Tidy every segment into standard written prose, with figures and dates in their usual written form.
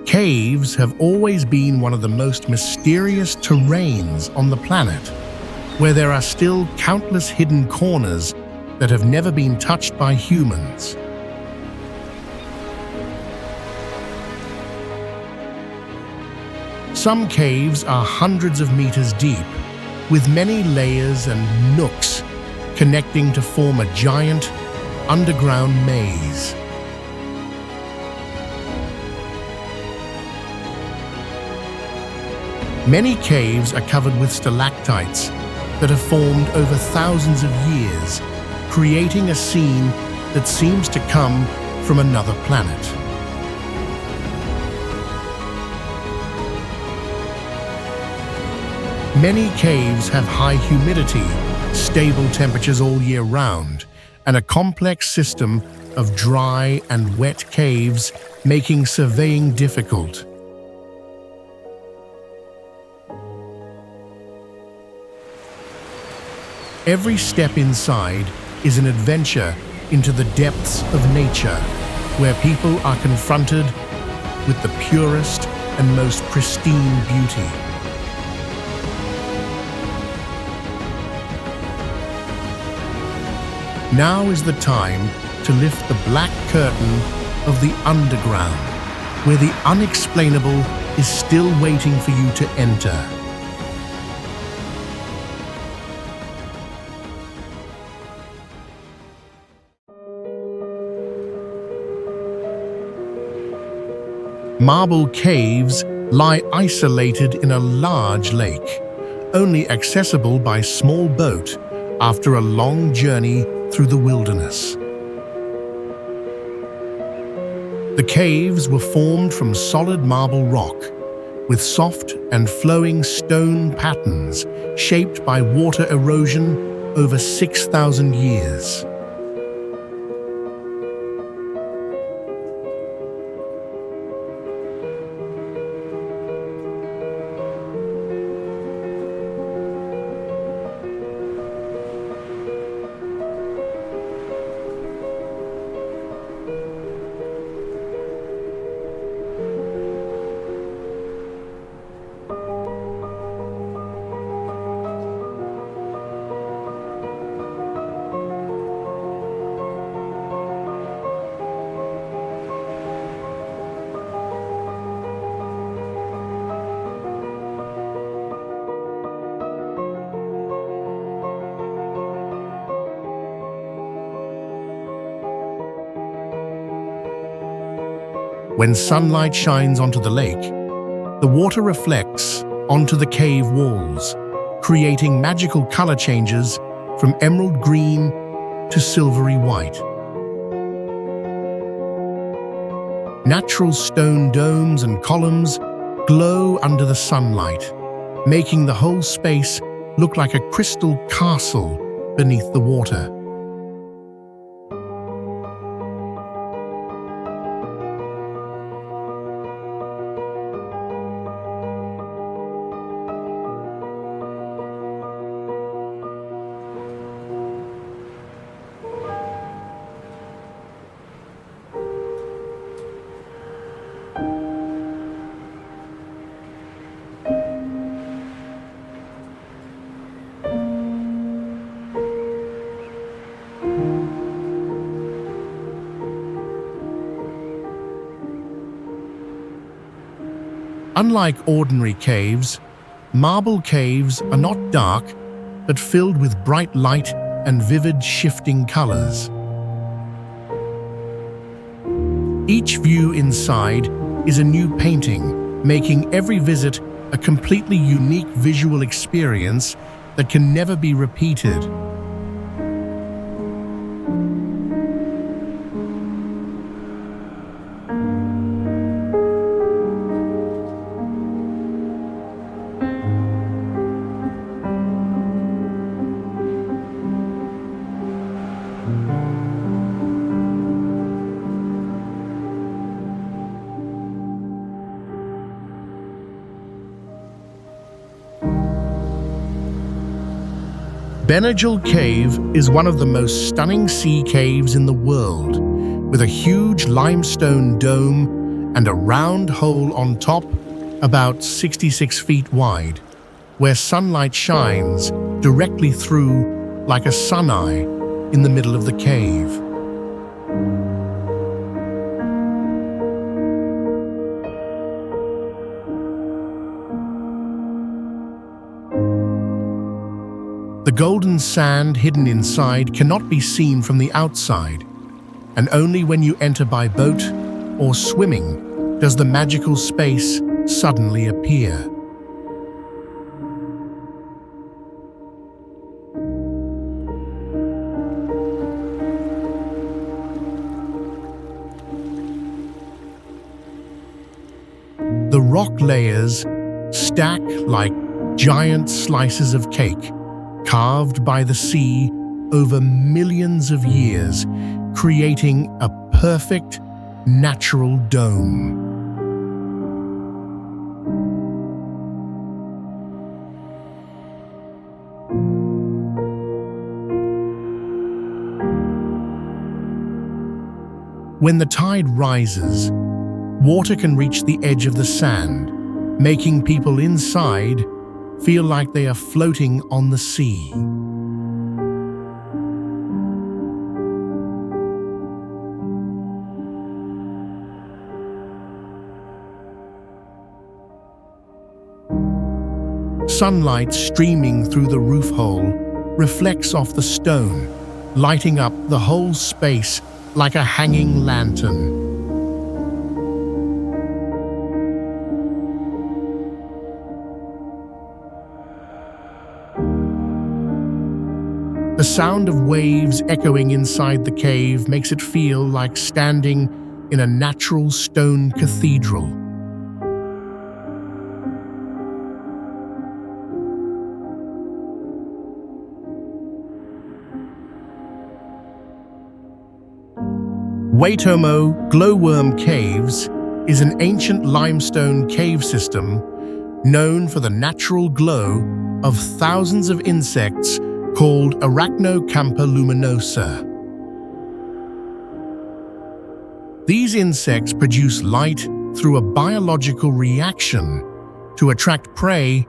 Caves have always been one of the most mysterious terrains on the planet, where there are still countless hidden corners that have never been touched by humans. Some caves are hundreds of meters deep, with many layers and nooks connecting to form a giant underground maze. Many caves are covered with stalactites that have formed over thousands of years, creating a scene that seems to come from another planet. Many caves have high humidity, stable temperatures all year round, and a complex system of dry and wet caves, making surveying difficult. Every step inside is an adventure into the depths of nature, where people are confronted with the purest and most pristine beauty. Now is the time to lift the black curtain of the underground, where the unexplainable is still waiting for you to enter. Marble caves lie isolated in a large lake, only accessible by small boat after a long journey through the wilderness. The caves were formed from solid marble rock, with soft and flowing stone patterns shaped by water erosion over 6,000 years. When sunlight shines onto the lake, the water reflects onto the cave walls, creating magical color changes from emerald green to silvery white. Natural stone domes and columns glow under the sunlight, making the whole space look like a crystal castle beneath the water. Unlike ordinary caves, marble caves are not dark, but filled with bright light and vivid shifting colors. Each view inside is a new painting, making every visit a completely unique visual experience that can never be repeated. Benagil Cave is one of the most stunning sea caves in the world, with a huge limestone dome and a round hole on top about 66 feet wide, where sunlight shines directly through like a sun eye in the middle of the cave. The golden sand hidden inside cannot be seen from the outside, and only when you enter by boat or swimming does the magical space suddenly appear. The rock layers stack like giant slices of cake, carved by the sea over millions of years, creating a perfect natural dome. When the tide rises, water can reach the edge of the sand, making people inside feel like they are floating on the sea. Sunlight streaming through the roof hole reflects off the stone, lighting up the whole space like a hanging lantern. The sound of waves echoing inside the cave makes it feel like standing in a natural stone cathedral. Waitomo Glowworm Caves is an ancient limestone cave system known for the natural glow of thousands of insects called Arachnocampa luminosa. These insects produce light through a biological reaction to attract prey,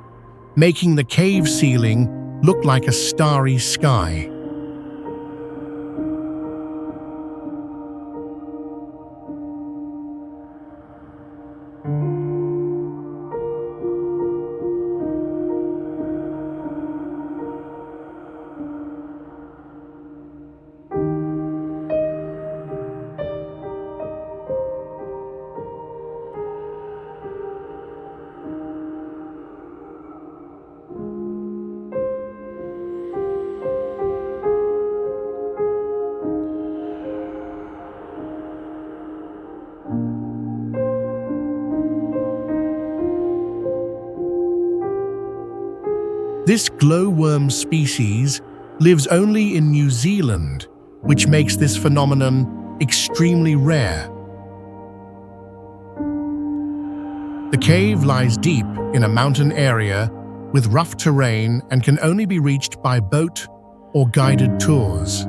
making the cave ceiling look like a starry sky. This glowworm species lives only in New Zealand, which makes this phenomenon extremely rare. The cave lies deep in a mountain area with rough terrain and can only be reached by boat or guided tours.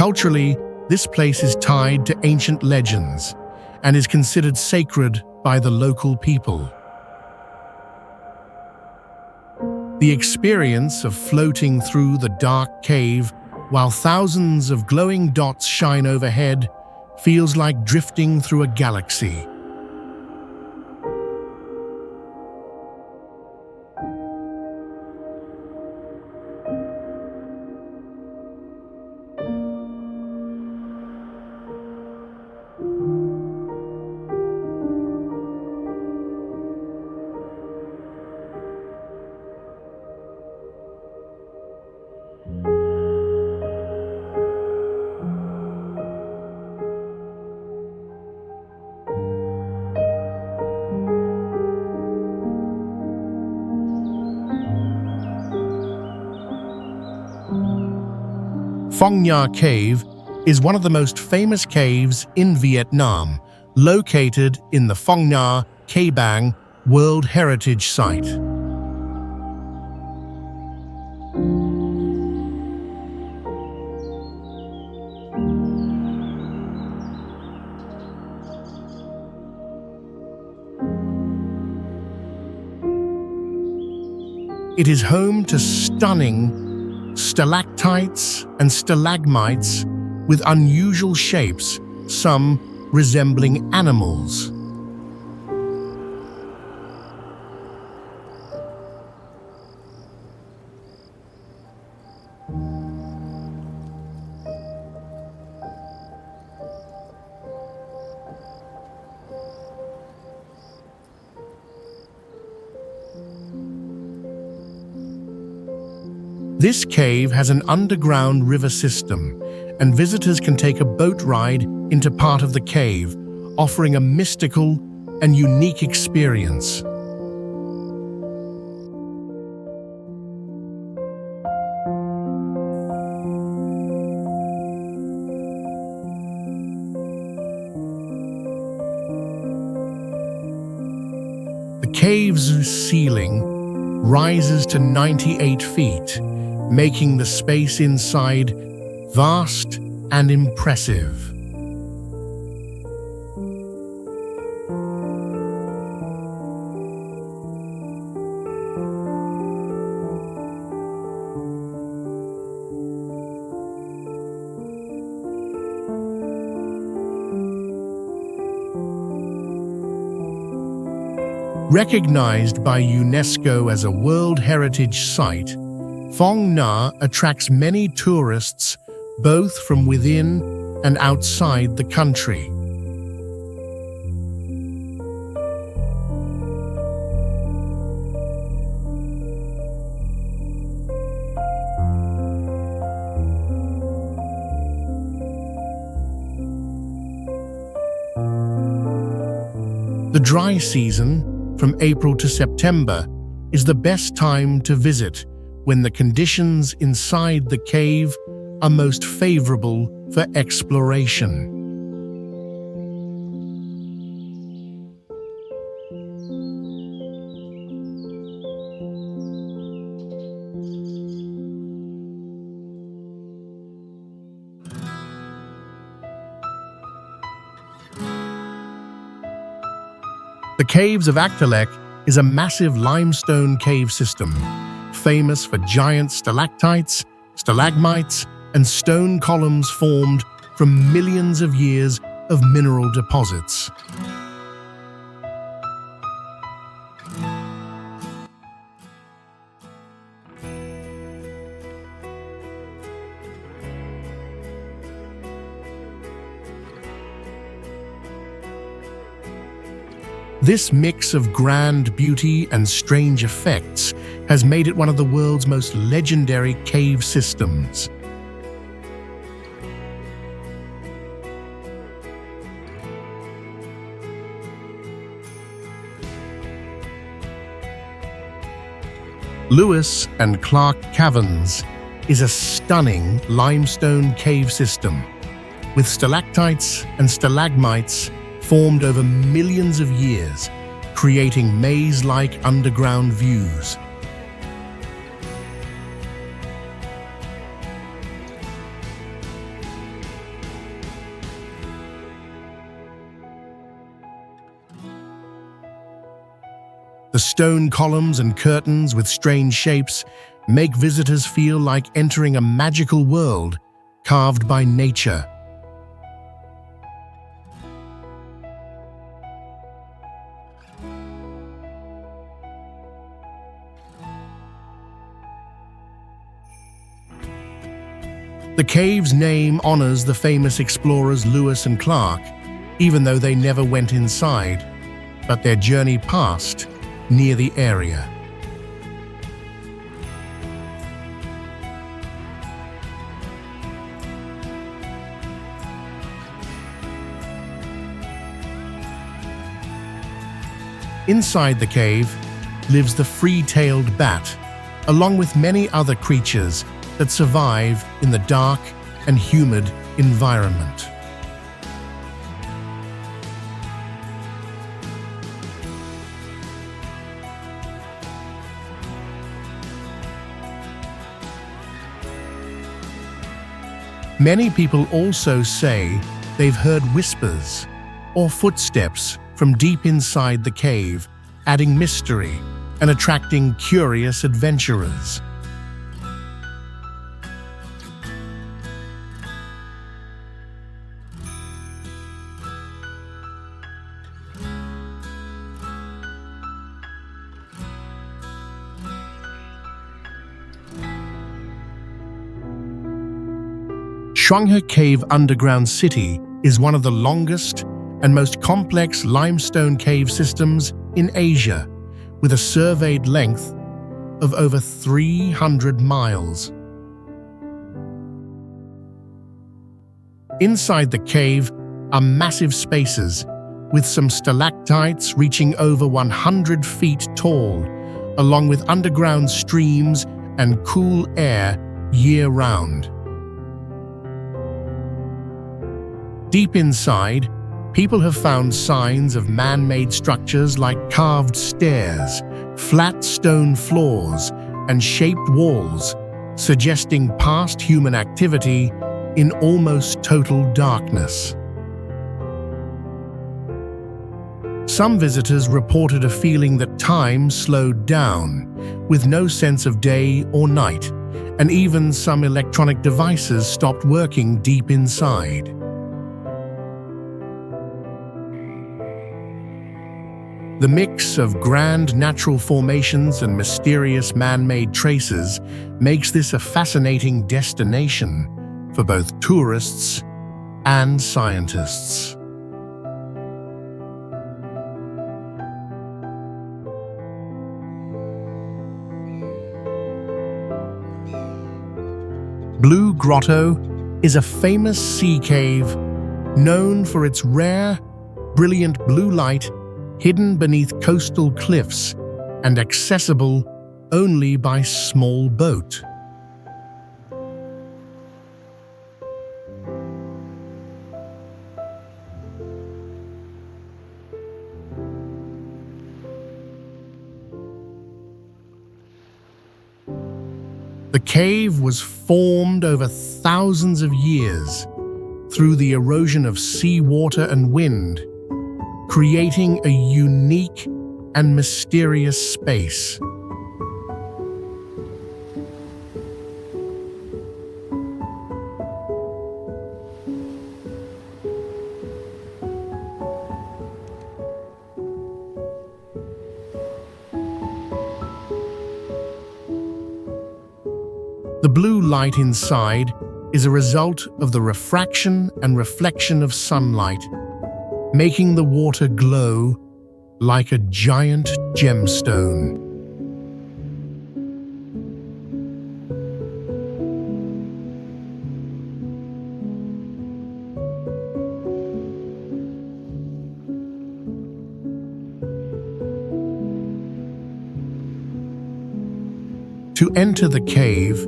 Culturally, this place is tied to ancient legends and is considered sacred by the local people. The experience of floating through the dark cave while thousands of glowing dots shine overhead feels like drifting through a galaxy. Phong Nha Cave is one of the most famous caves in Vietnam, located in the Phong Nha Cabang World Heritage Site. It is home to stunning stalactites and stalagmites with unusual shapes, some resembling animals. This cave has an underground river system, and visitors can take a boat ride into part of the cave, offering a mystical and unique experience. The cave's ceiling rises to 98 feet, making the space inside vast and impressive. Recognized by UNESCO as a World Heritage Site, Phong Nha attracts many tourists both from within and outside the country. The dry season, from April to September, is the best time to visit, when the conditions inside the cave are most favorable for exploration. The Caves of Aggtelek is a massive limestone cave system, famous for giant stalactites, stalagmites, and stone columns formed from millions of years of mineral deposits. This mix of grand beauty and strange effects has made it one of the world's most legendary cave systems. Lewis and Clark Caverns is a stunning limestone cave system, with stalactites and stalagmites formed over millions of years, creating maze-like underground views. The stone columns and curtains with strange shapes make visitors feel like entering a magical world carved by nature. The cave's name honors the famous explorers Lewis and Clark, even though they never went inside, but their journey passed near the area. Inside the cave lives the free-tailed bat, along with many other creatures that survive in the dark and humid environment. Many people also say they've heard whispers or footsteps from deep inside the cave, adding mystery and attracting curious adventurers. Shangha Cave underground city is one of the longest and most complex limestone cave systems in Asia, with a surveyed length of over 300 miles. Inside the cave are massive spaces, with some stalactites reaching over 100 feet tall, along with underground streams and cool air year-round. Deep inside, people have found signs of man-made structures like carved stairs, flat stone floors, and shaped walls, suggesting past human activity in almost total darkness. Some visitors reported a feeling that time slowed down, with no sense of day or night, and even some electronic devices stopped working deep inside. The mix of grand natural formations and mysterious man-made traces makes this a fascinating destination for both tourists and scientists. Blue Grotto is a famous sea cave known for its rare, brilliant blue light hidden beneath coastal cliffs and accessible only by small boat. The cave was formed over thousands of years through the erosion of seawater and wind, creating a unique and mysterious space. The blue light inside is a result of the refraction and reflection of sunlight, making the water glow like a giant gemstone. To enter the cave,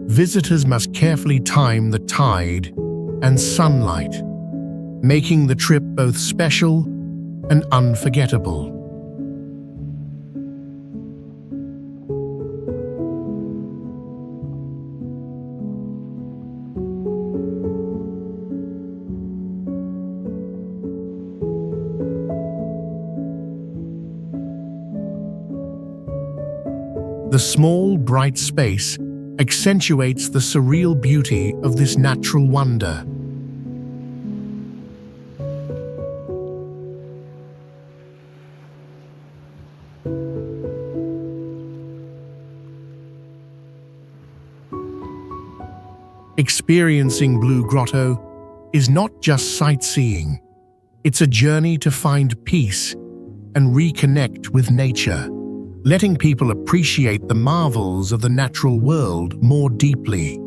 visitors must carefully time the tide and sunlight, making the trip both special and unforgettable. The small, bright space accentuates the surreal beauty of this natural wonder. Experiencing Blue Grotto is not just sightseeing. It's a journey to find peace and reconnect with nature, letting people appreciate the marvels of the natural world more deeply.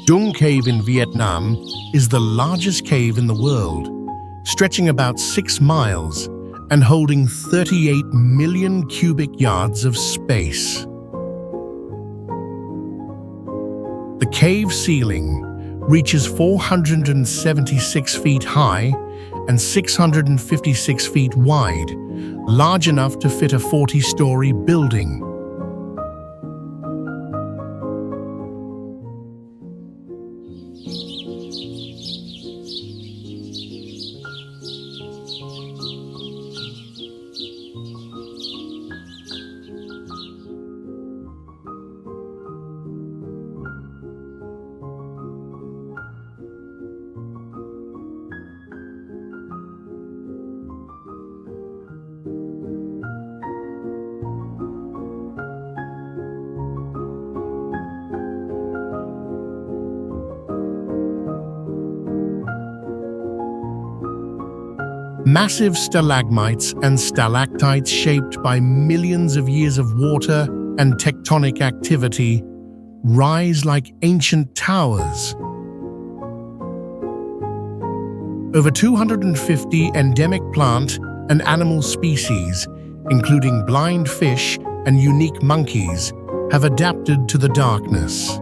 Doong Cave in Vietnam is the largest cave in the world, stretching about 6 miles and holding 38 million cubic yards of space. The cave ceiling reaches 476 feet high and 656 feet wide, large enough to fit a 40-story building. Massive stalagmites and stalactites shaped by millions of years of water and tectonic activity rise like ancient towers. Over 250 endemic plant and animal species, including blind fish and unique monkeys, have adapted to the darkness.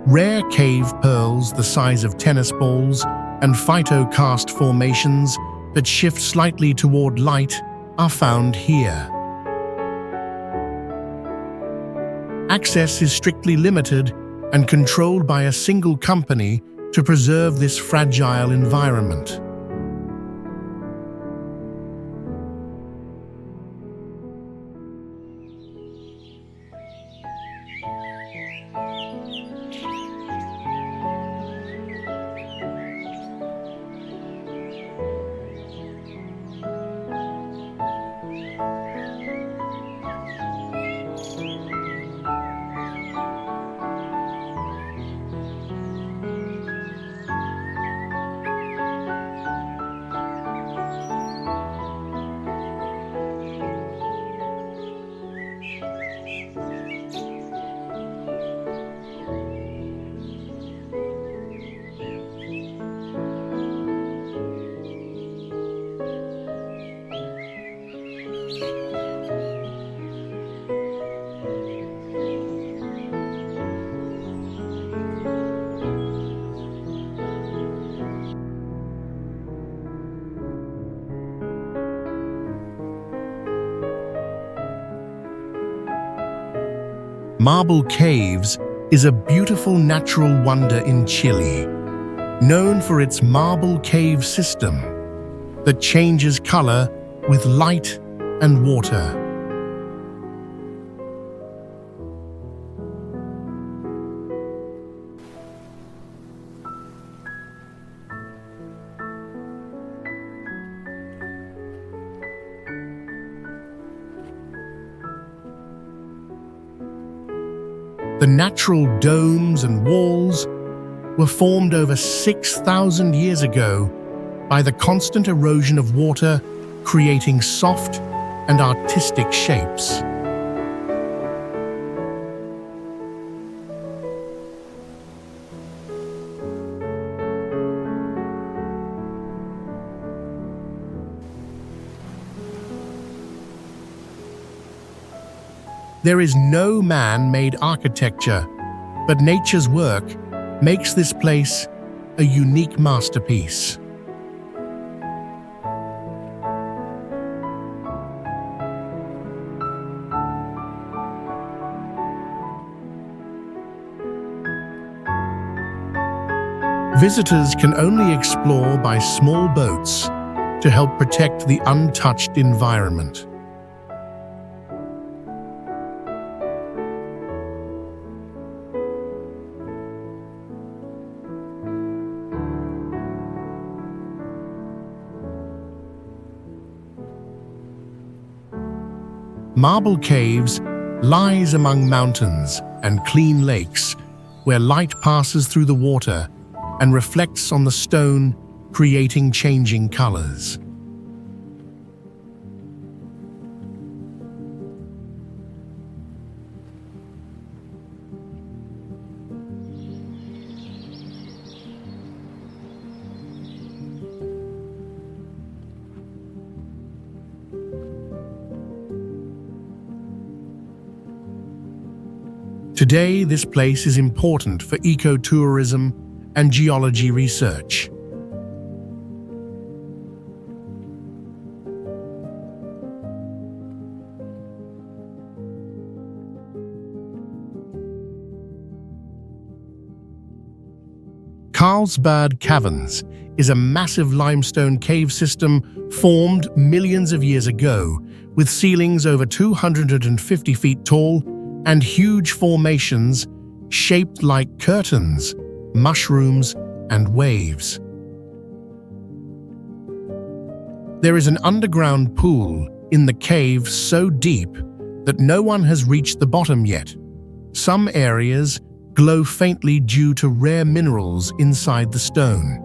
Rare cave pearls the size of tennis balls and phytokarst formations that shift slightly toward light are found here. Access is strictly limited and controlled by a single company to preserve this fragile environment. Marble Caves is a beautiful natural wonder in Chile, known for its marble cave system that changes color with light and water. The natural domes and walls were formed over 6,000 years ago by the constant erosion of water, creating soft and artistic shapes. There is no man-made architecture, but nature's work makes this place a unique masterpiece. Visitors can only explore by small boats to help protect the untouched environment. Marble Caves lies among mountains and clean lakes where light passes through the water and reflects on the stone, creating changing colors. Today, this place is important for ecotourism and geology research. Carlsbad Caverns is a massive limestone cave system formed millions of years ago, with ceilings over 250 feet tall and huge formations shaped like curtains, mushrooms, and waves. There is an underground pool in the cave so deep that no one has reached the bottom yet. Some areas glow faintly due to rare minerals inside the stone.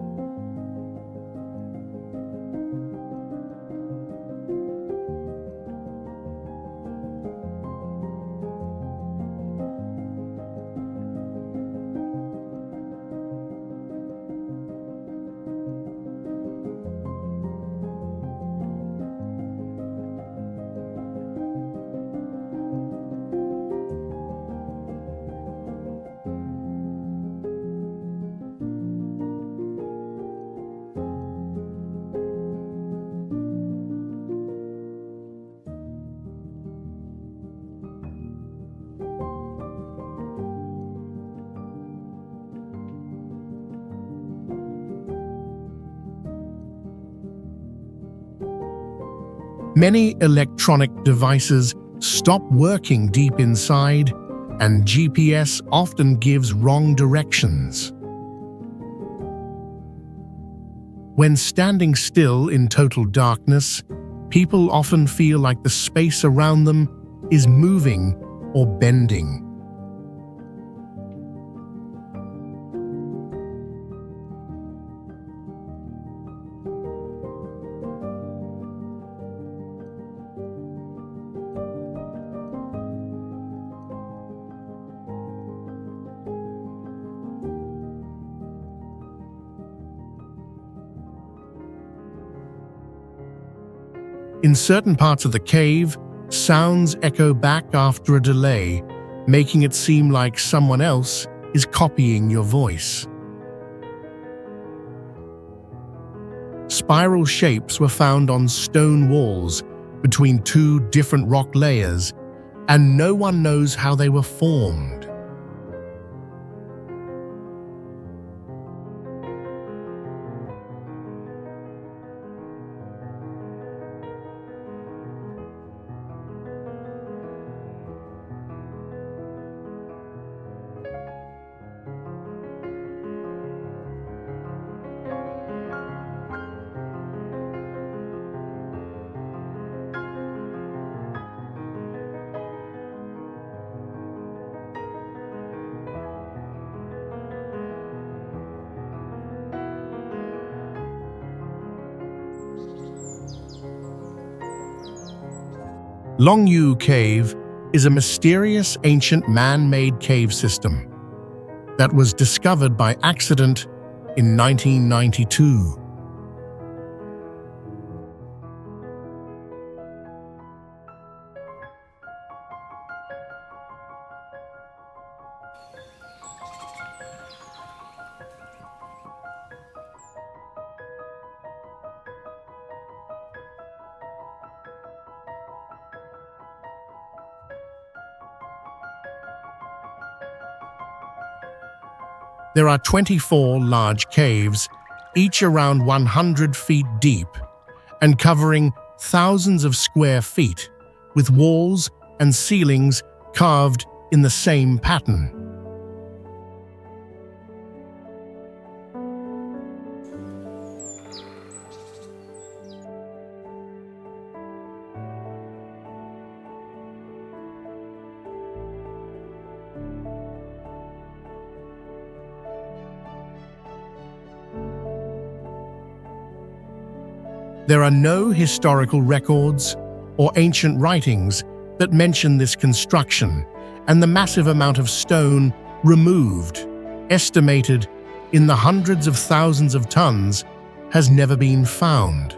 Many electronic devices stop working deep inside, and GPS often gives wrong directions. When standing still in total darkness, people often feel like the space around them is moving or bending. In certain parts of the cave, sounds echo back after a delay, making it seem like someone else is copying your voice. Spiral shapes were found on stone walls between two different rock layers, and no one knows how they were formed. Longyou Cave is a mysterious ancient man-made cave system that was discovered by accident in 1992. There are 24 large caves, each around 100 feet deep and covering thousands of square feet, with walls and ceilings carved in the same pattern. There are no historical records or ancient writings that mention this construction, and the massive amount of stone removed, estimated in the hundreds of thousands of tons, has never been found.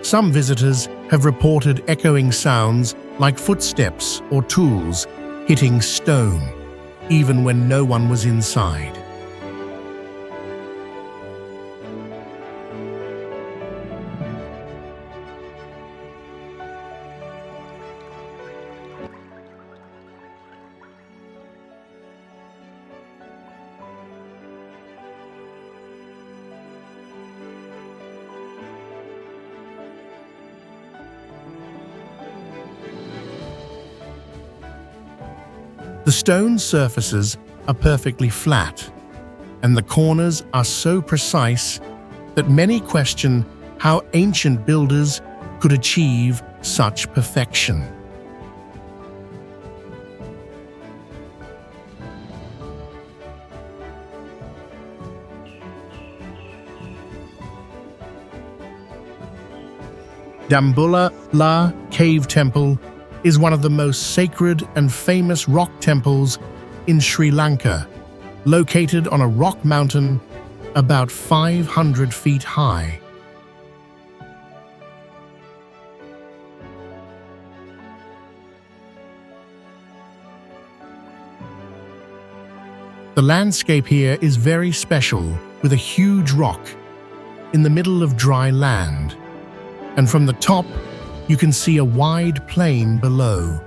Some visitors have reported echoing sounds like footsteps or tools hitting stone, even when no one was inside. The stone surfaces are perfectly flat, and the corners are so precise that many question how ancient builders could achieve such perfection. Dambulla Cave Temple is one of the most sacred and famous rock temples in Sri Lanka, located on a rock mountain about 500 feet high. The landscape here is very special, with a huge rock in the middle of dry land, and from the top you can see a wide plain below.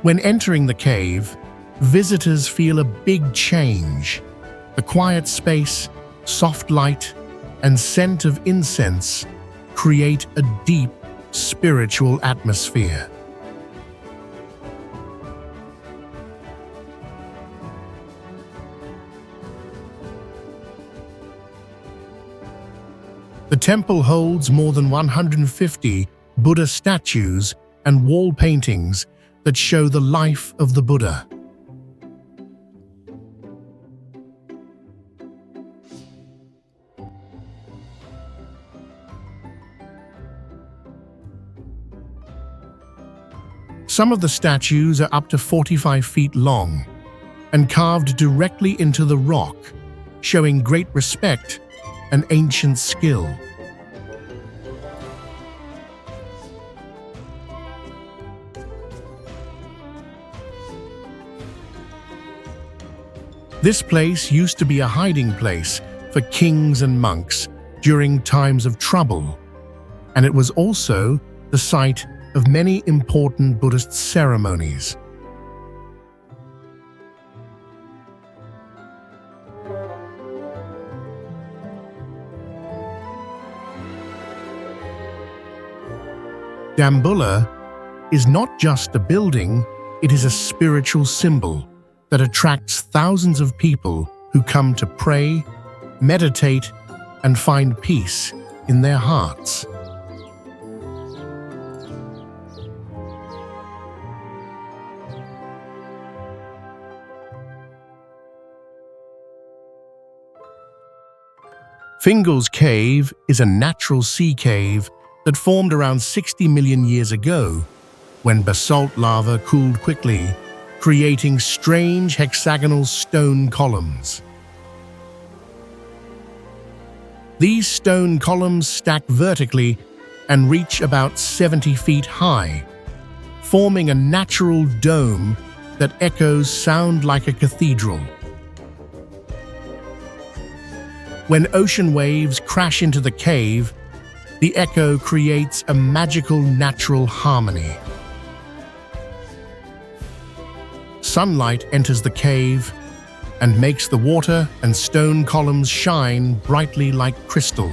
When entering the cave, visitors feel a big change. The quiet space, soft light, and scent of incense create a deep spiritual atmosphere. The temple holds more than 150 Buddha statues and wall paintings that show the life of the Buddha. Some of the statues are up to 45 feet long and carved directly into the rock, showing great respect and ancient skill. This place used to be a hiding place for kings and monks during times of trouble, and it was also the site of many important Buddhist ceremonies. Dambulla is not just a building, it is a spiritual symbol that attracts thousands of people who come to pray, meditate, and find peace in their hearts. Fingal's cave is a natural sea cave that formed around 60 million years ago when basalt lava cooled quickly, creating strange hexagonal stone columns. These stone columns stack vertically and reach about 70 feet high, forming a natural dome that echoes sound like a cathedral. When ocean waves crash into the cave, the echo creates a magical natural harmony. Sunlight enters the cave and makes the water and stone columns shine brightly like crystal.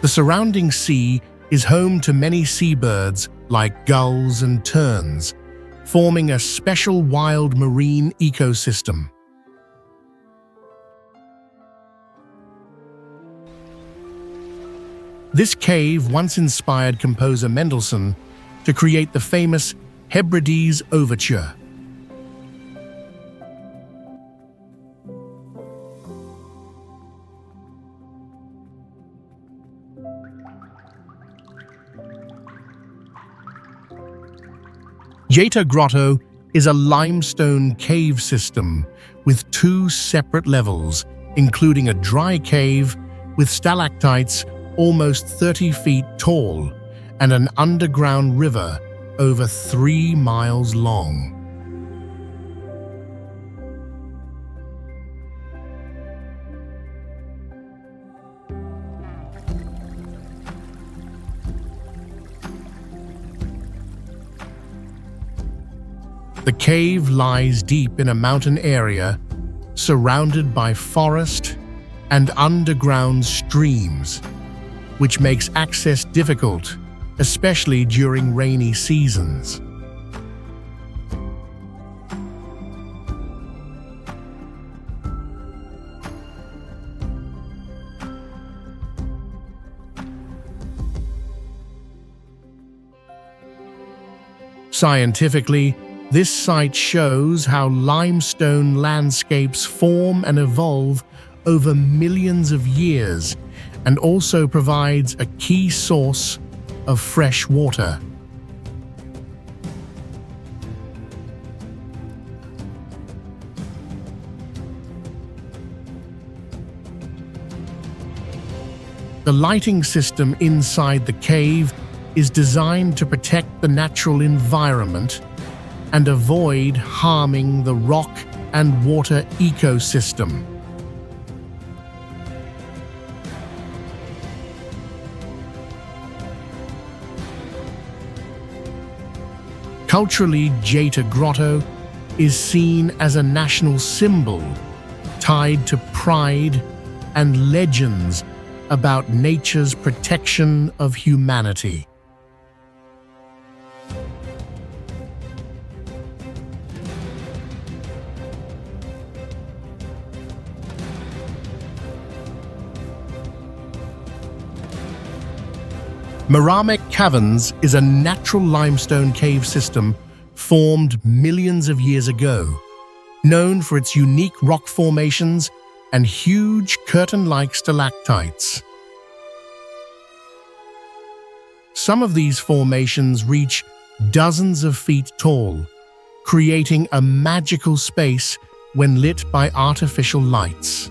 The surrounding sea is home to many seabirds like gulls and terns, forming a special wild marine ecosystem. This cave once inspired composer Mendelssohn to create the famous Hebrides Overture. Yag Grotto is a limestone cave system with two separate levels, including a dry cave with stalactites almost 30 feet tall and an underground river over 3 miles long. The cave lies deep in a mountain area, surrounded by forest and underground streams, which makes access difficult, especially during rainy seasons. Scientifically, this site shows how limestone landscapes form and evolve over millions of years, and also provides a key source of fresh water. The lighting system inside the cave is designed to protect the natural environment and avoid harming the rock and water ecosystem. Culturally, Yag Grotto is seen as a national symbol tied to pride and legends about nature's protection of humanity. Maramec Caverns is a natural limestone cave system formed millions of years ago, known for its unique rock formations and huge curtain-like stalactites. Some of these formations reach dozens of feet tall, creating a magical space when lit by artificial lights.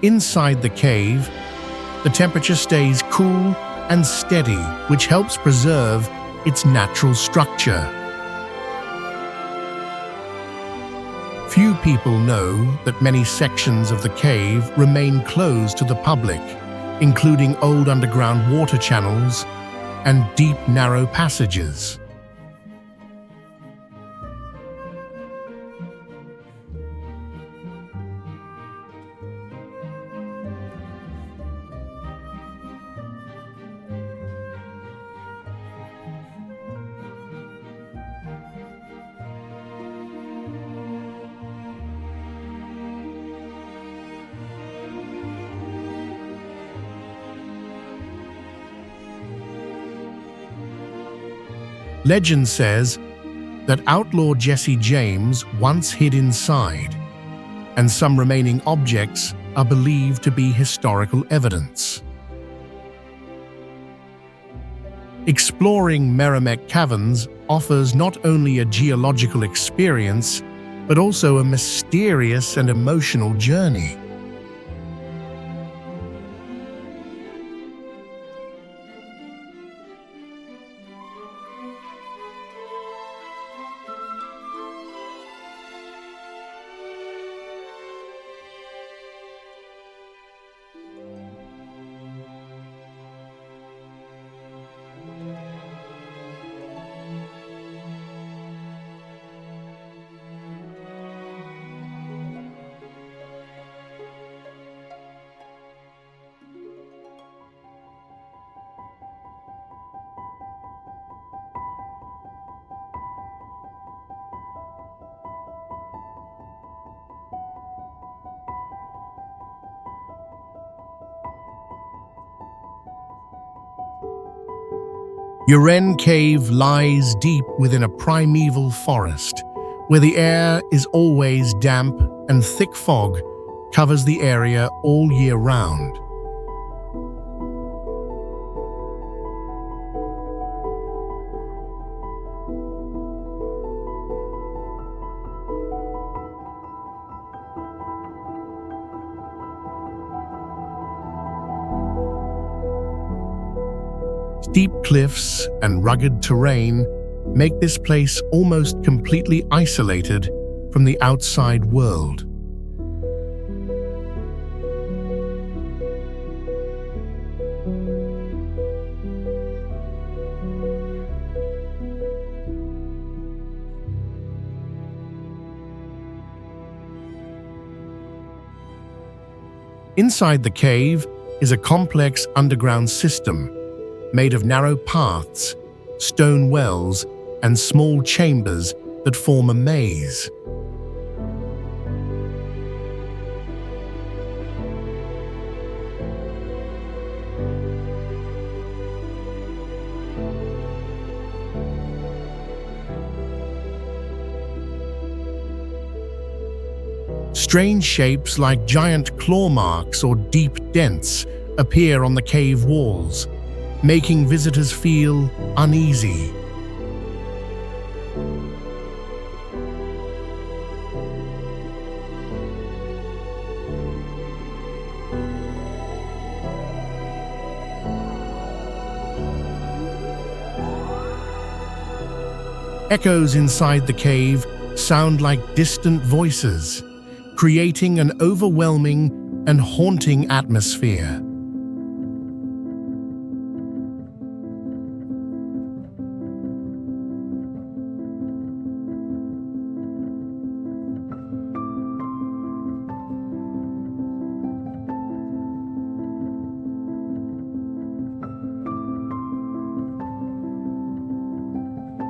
Inside the cave, the temperature stays cool and steady, which helps preserve its natural structure. Few people know that many sections of the cave remain closed to the public, including old underground water channels and deep, narrow passages. Legend says that outlaw Jesse James once hid inside, and some remaining objects are believed to be historical evidence. Exploring Maramec Caverns offers not only a geological experience, but also a mysterious and emotional journey. Urn Cave lies deep within a primeval forest, where the air is always damp and thick fog covers the area all year round. Steep cliffs and rugged terrain make this place almost completely isolated from the outside world. Inside the cave is a complex underground system made of narrow paths, stone wells, and small chambers that form a maze. Strange shapes like giant claw marks or deep dents appear on the cave walls, making visitors feel uneasy. Echoes inside the cave sound like distant voices, creating an overwhelming and haunting atmosphere.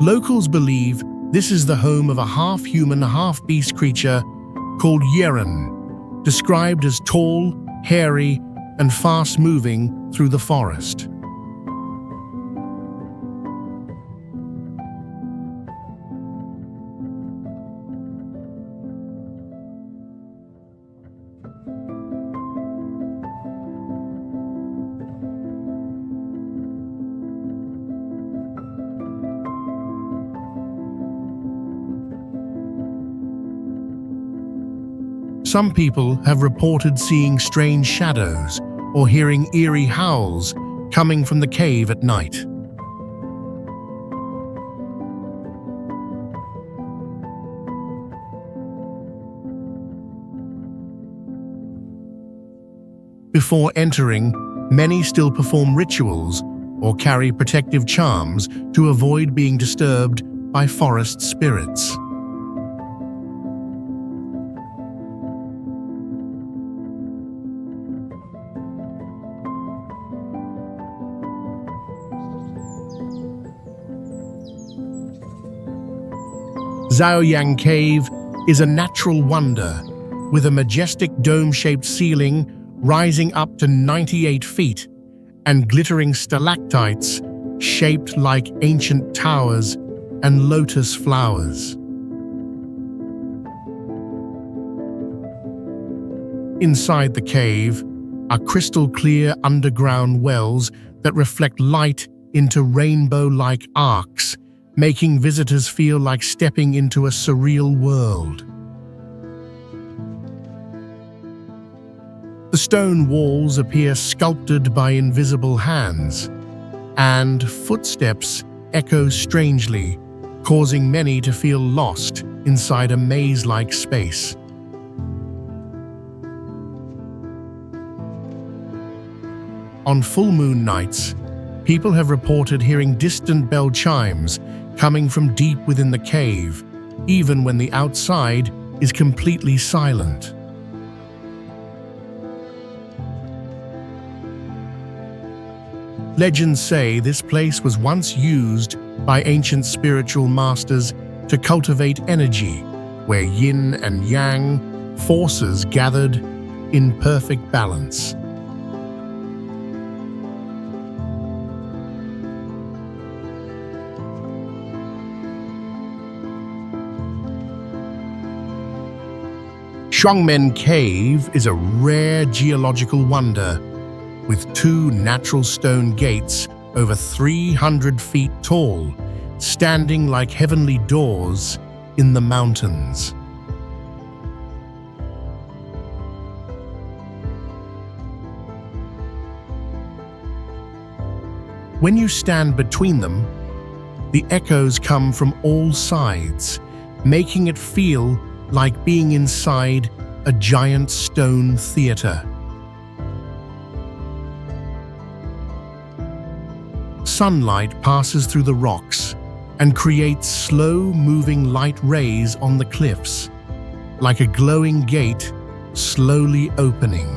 Locals believe this is the home of a half-human, half-beast creature called Urn, described as tall, hairy, and fast-moving through the forest. Some people have reported seeing strange shadows or hearing eerie howls coming from the cave at night. Before entering, many still perform rituals or carry protective charms to avoid being disturbed by forest spirits. Zoyang Cave is a natural wonder with a majestic dome-shaped ceiling rising up to 98 feet and glittering stalactites shaped like ancient towers and lotus flowers. Inside the cave are crystal-clear underground wells that reflect light into rainbow-like arcs, making visitors feel like stepping into a surreal world. The stone walls appear sculpted by invisible hands, and footsteps echo strangely, causing many to feel lost inside a maze-like space. On full moon nights, people have reported hearing distant bell chimes coming from deep within the cave, even when the outside is completely silent. Legends say this place was once used by ancient spiritual masters to cultivate energy, where yin and yang forces gathered in perfect balance. Shong Men Cave is a rare geological wonder, with 2 natural stone gates over 300 feet tall, standing like heavenly doors in the mountains. When you stand between them, the echoes come from all sides, making it feel like being inside a giant stone theater. Sunlight passes through the rocks and creates slow-moving light rays on the cliffs, like a glowing gate slowly opening.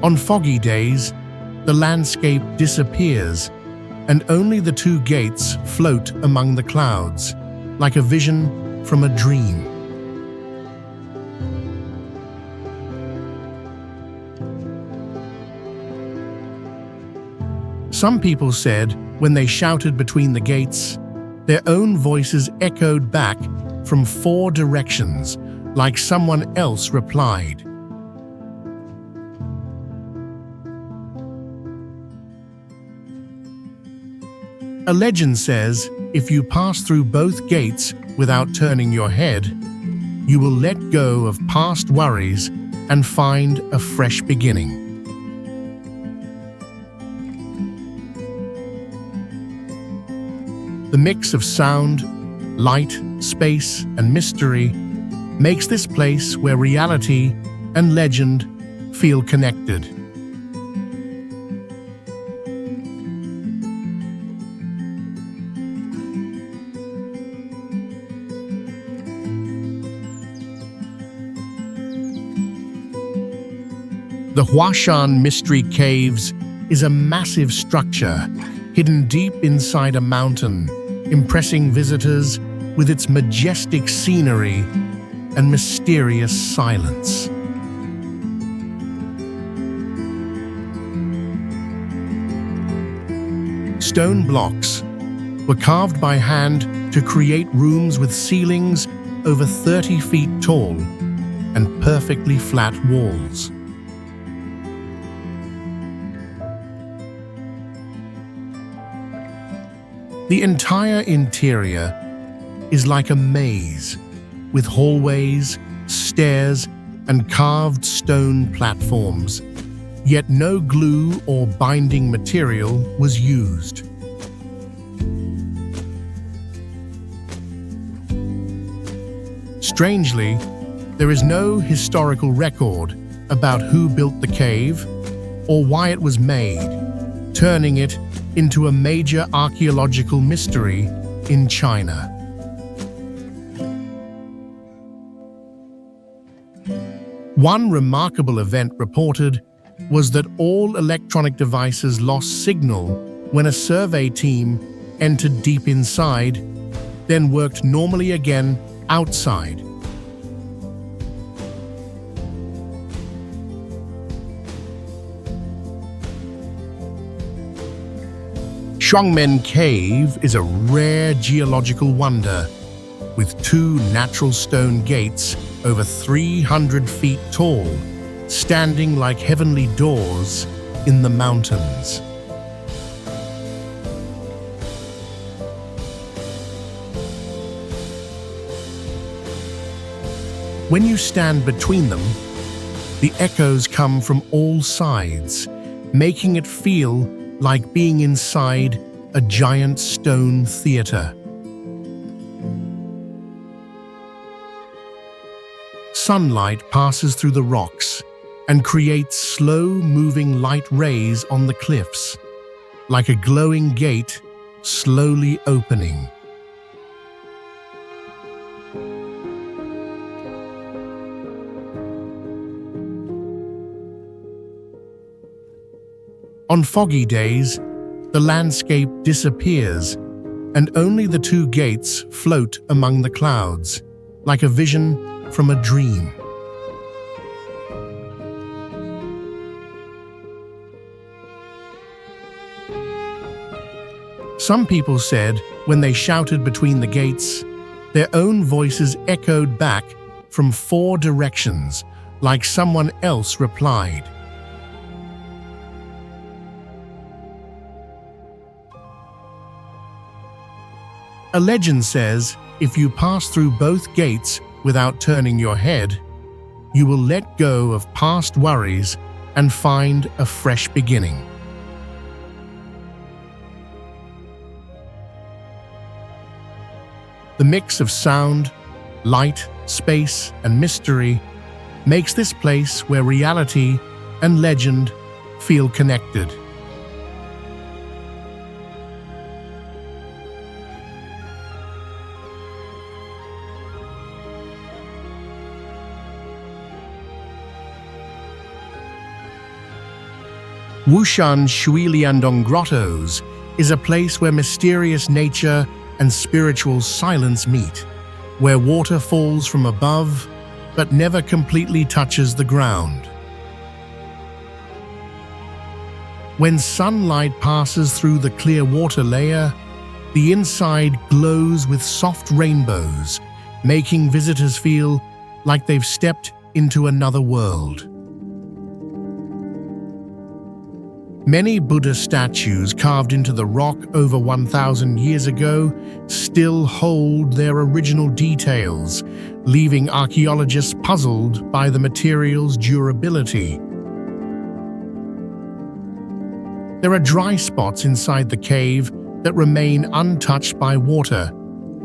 On foggy days, the landscape disappears, and only the 2 gates float among the clouds, like a vision from a dream. Some people said when they shouted between the gates, their own voices echoed back from 4 directions, like someone else replied. A legend says if you pass through both gates without turning your head, you will let go of past worries and find a fresh beginning. The mix of sound, light, space, and mystery makes this place where reality and legend feel connected. The Huashan Mystery Caves is a massive structure hidden deep inside a mountain, impressing visitors with its majestic scenery and mysterious silence. Stone blocks were carved by hand to create rooms with ceilings over 30 feet tall and perfectly flat walls. The entire interior is like a maze, with hallways, stairs, and carved stone platforms, yet no glue or binding material was used. Strangely, there is no historical record about who built the cave or why it was made, turning it into a major archaeological mystery in China. One remarkable event reported was that all electronic devices lost signal when a survey team entered deep inside, then worked normally again outside. Shong Men Cave is a rare geological wonder, with 2 natural stone gates over 300 feet tall, standing like heavenly doors in the mountains. When you stand between them, the echoes come from all sides, making it feel like being inside a giant stone theater. Sunlight passes through the rocks and creates slow-moving light rays on the cliffs, like a glowing gate slowly opening. On foggy days, the landscape disappears, and only the 2 gates float among the clouds, like a vision from a dream. Some people said when they shouted between the gates, their own voices echoed back from 4 directions, like someone else replied. A legend says if you pass through both gates without turning your head, you will let go of past worries and find a fresh beginning. The mix of sound, light, space, and mystery makes this place where reality and legend feel connected. Huashan Shuili Grottos is a place where mysterious nature and spiritual silence meet, where water falls from above but never completely touches the ground. When sunlight passes through the clear water layer, the inside glows with soft rainbows, making visitors feel like they've stepped into another world. Many Buddha statues carved into the rock over 1,000 years ago still hold their original details, leaving archaeologists puzzled by the material's durability. There are dry spots inside the cave that remain untouched by water,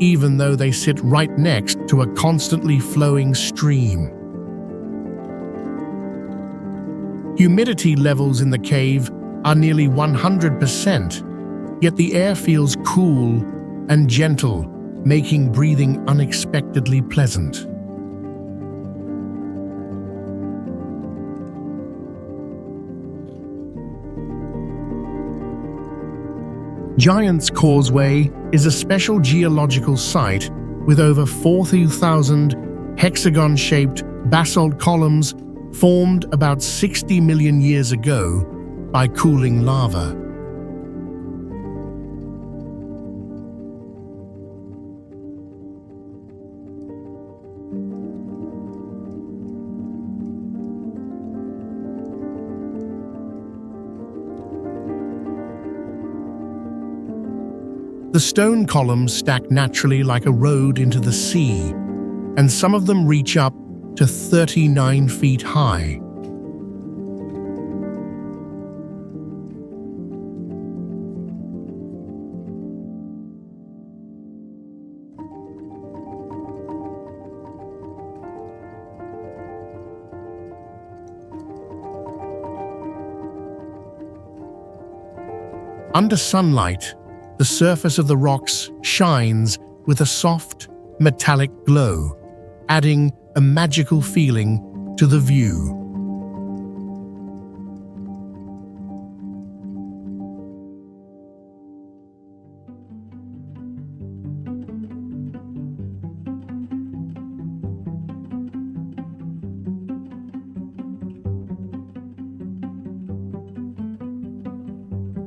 even though they sit right next to a constantly flowing stream. Humidity levels in the cave are nearly 100%, yet the air feels cool and gentle, making breathing unexpectedly pleasant. Giant's Causeway is a special geological site with over 40,000 hexagon-shaped basalt columns formed about 60 million years ago by cooling lava. The stone columns stack naturally like a road into the sea, and some of them reach up to 39 feet high. Under sunlight, the surface of the rocks shines with a soft, metallic glow, adding a magical feeling to the view.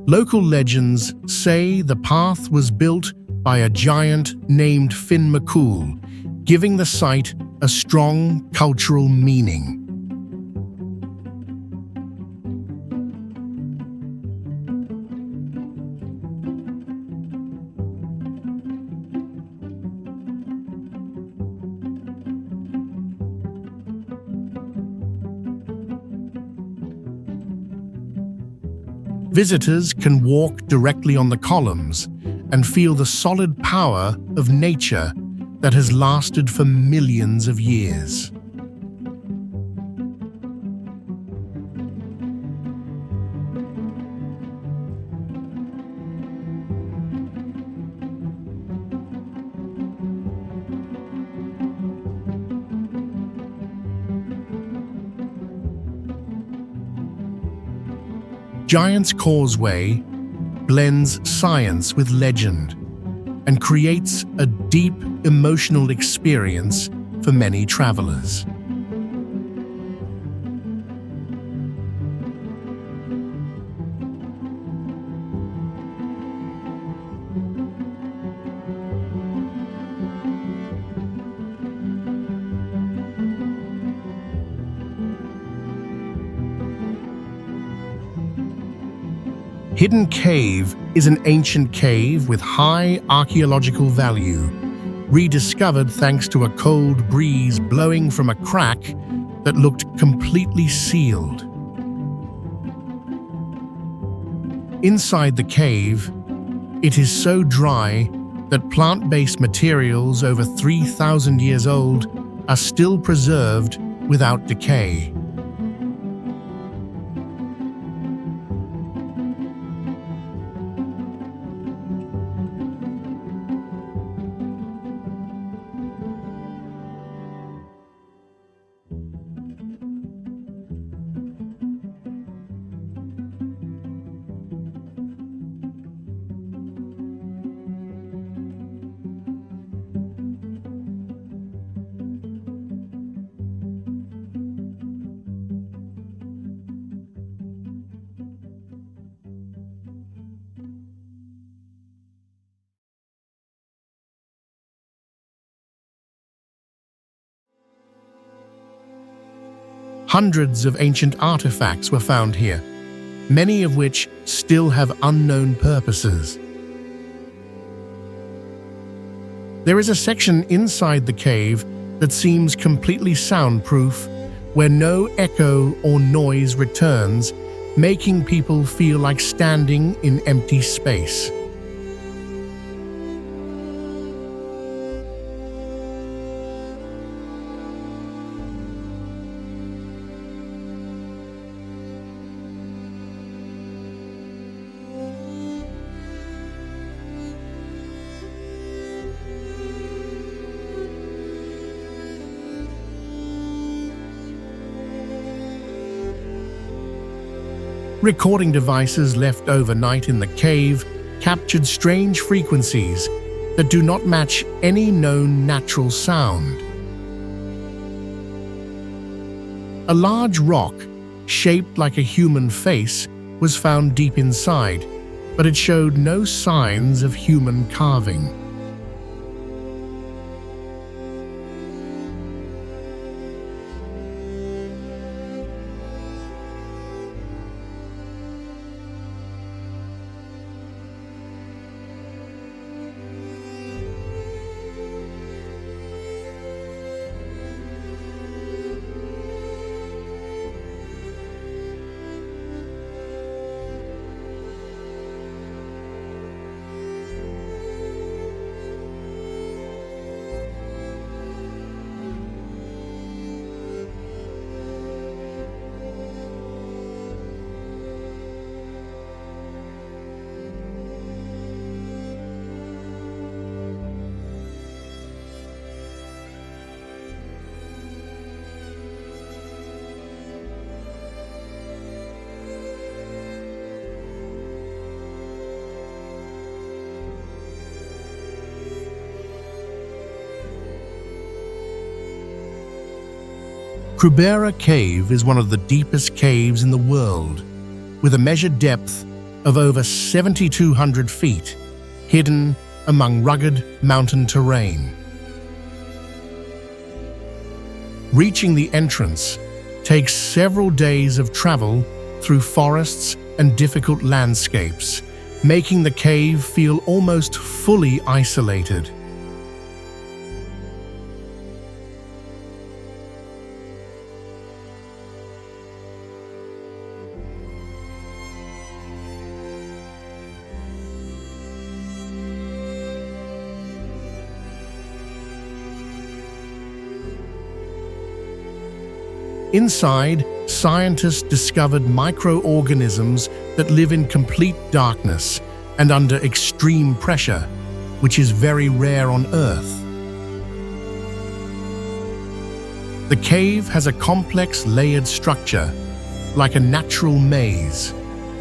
Local legends say the path was built by a giant named Fin McCool, giving the site a strong cultural meaning. Visitors can walk directly on the columns and feel the solid power of nature that has lasted for millions of years. Giant's Causeway blends science with legend and creates a deep emotional experience for many travelers. Hidden Cave is an ancient cave with high archaeological value, rediscovered thanks to a cold breeze blowing from a crack that looked completely sealed. Inside the cave, it is so dry that plant-based materials over 3,000 years old are still preserved without decay. Hundreds of ancient artifacts were found here, many of which still have unknown purposes. There is a section inside the cave that seems completely soundproof, where no echo or noise returns, making people feel like standing in empty space. Recording devices left overnight in the cave captured strange frequencies that do not match any known natural sound. A large rock, shaped like a human face, was found deep inside, but it showed no signs of human carving. Krubera Cave is one of the deepest caves in the world, with a measured depth of over 7,200 feet, hidden among rugged mountain terrain. Reaching the entrance takes several days of travel through forests and difficult landscapes, making the cave feel almost fully isolated. Inside, scientists discovered microorganisms that live in complete darkness and under extreme pressure, which is very rare on Earth. The cave has a complex layered structure, like a natural maze,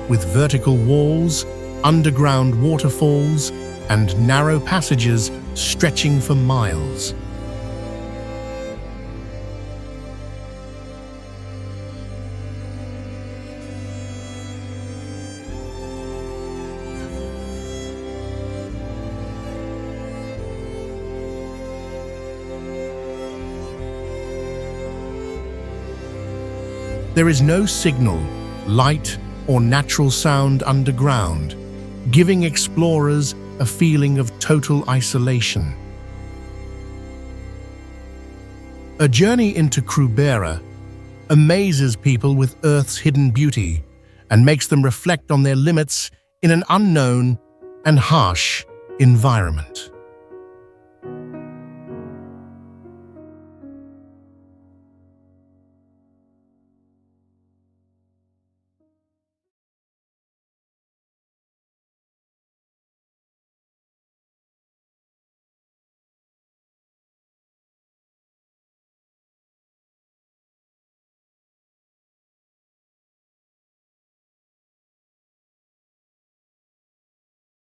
with vertical walls, underground waterfalls, and narrow passages stretching for miles. There is no signal, light, or natural sound underground, giving explorers a feeling of total isolation. A journey into Krubera amazes people with Earth's hidden beauty and makes them reflect on their limits in an unknown and harsh environment.